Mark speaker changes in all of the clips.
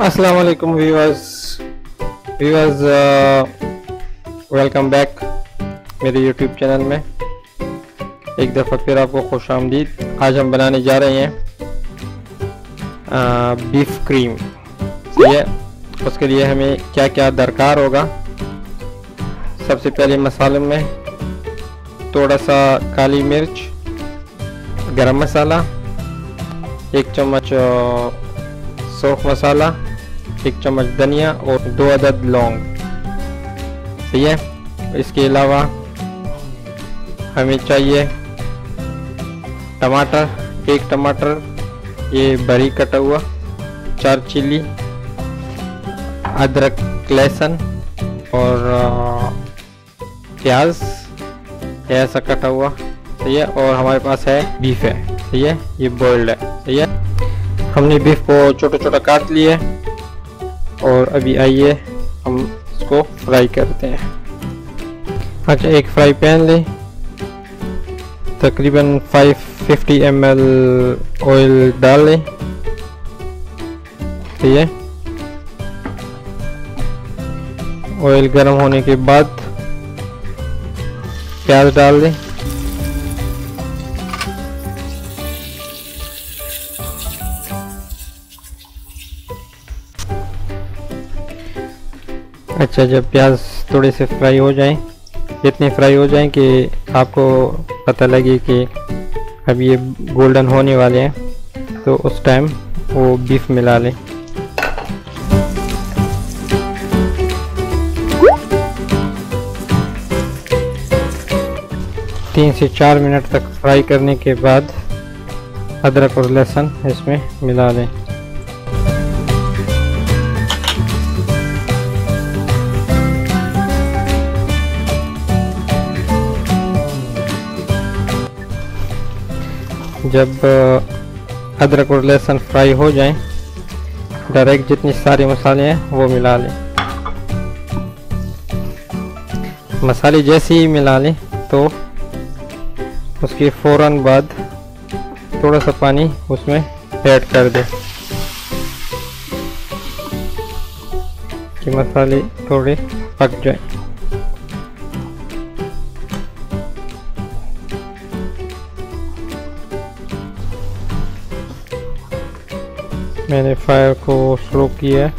Speaker 1: अस्सलाम वालेकुम viewers welcome back मेरे यूट्यूब चैनल में। एक दफ़ा फिर आपको खुश आमदीद। आज हम बनाने जा रहे हैं बीफ क्रीम। ठीक है, उसके लिए हमें क्या क्या दरकार होगा। सबसे पहले मसालों में थोड़ा सा काली मिर्च, गरम मसाला, 1 चम्मच सौंफ मसाला, 1 चम्मच धनिया और 2 अदद लौंग। ठीक है, इसके अलावा हमें चाहिए टमाटर, 1 टमाटर ये बारीक कटा हुआ, 4 चिल्ली, अदरक, लहसुन और प्याज ऐसा कटा हुआ। ठीक है, और हमारे पास है बीफ है। ठीक है, ये बॉइल्ड है। ठीक है, हमने बीफ को छोटा छोटा काट लिया और अभी आइए हम इसको फ्राई करते हैं। अच्छा, एक फ्राई पैन लें, तकरीबन 550 ml ऑयल डाल लें। ठीक है, ऑयल गर्म होने के बाद प्याज डाल दें। अच्छा, जब प्याज थोड़े से फ्राई हो जाएं, इतने फ्राई हो जाएं कि आपको पता लगे कि अब ये गोल्डन होने वाले हैं, तो उस टाइम वो बीफ मिला लें। तीन से 4 मिनट तक फ्राई करने के बाद अदरक और लहसुन इसमें मिला लें। जब अदरक और लहसुन फ्राई हो जाएं, डायरेक्ट जितने सारे मसाले हैं वो मिला लें। मसाले जैसे ही मिला लें तो उसके फ़ौरन बाद थोड़ा सा पानी उसमें ऐड कर दें कि मसाले थोड़े पक जाएं। मैंने फायर को स्लो किया है।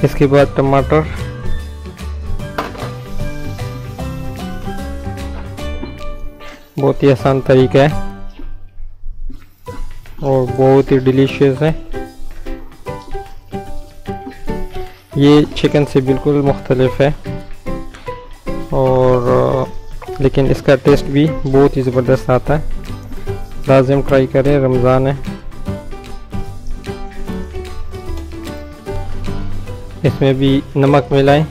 Speaker 1: इसके बाद टमाटर, बहुत ही आसान तरीका है और बहुत ही डिलीशियस है। ये चिकन से बिल्कुल मुख्तलिफ है और लेकिन इसका टेस्ट भी बहुत ही ज़बरदस्त आता है। लाजिम ट्राई करें, रमज़ान है। इसमें भी नमक मिलाएं।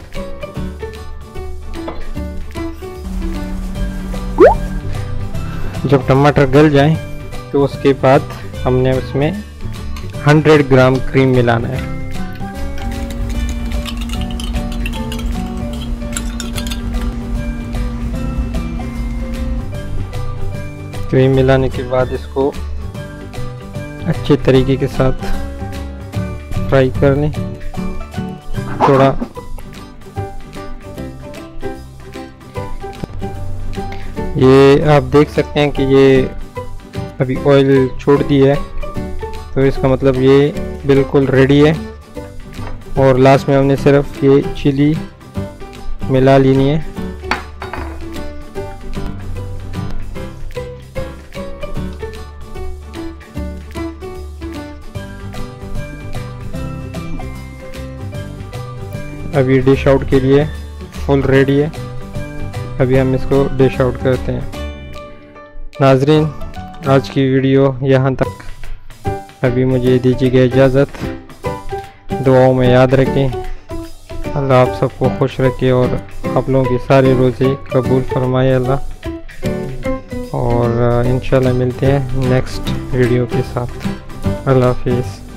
Speaker 1: जब टमाटर गल जाए तो उसके बाद हमने उसमें 100 ग्राम क्रीम मिलाना है। क्रीम मिलाने के बाद इसको अच्छे तरीके के साथ फ्राई कर लें। थोड़ा ये आप देख सकते हैं कि ये अभी ऑयल छोड़ दी है, तो इसका मतलब ये बिल्कुल रेडी है। और लास्ट में हमने सिर्फ ये चिली मिला लेनी है। अभी डिश आउट के लिए फुल रेडी है। अभी हम इसको डिश आउट करते हैं। नाजरीन, आज की वीडियो यहाँ तक। अभी मुझे दीजिएगा इजाज़त। दुआओं में याद रखें। अल्लाह आप सबको खुश रखे और आप लोगों के सारे रोज़े कबूल फरमाए अल्लाह। और इंशाल्लाह मिलते हैं नेक्स्ट वीडियो के साथ। अल्लाह हाफिज़।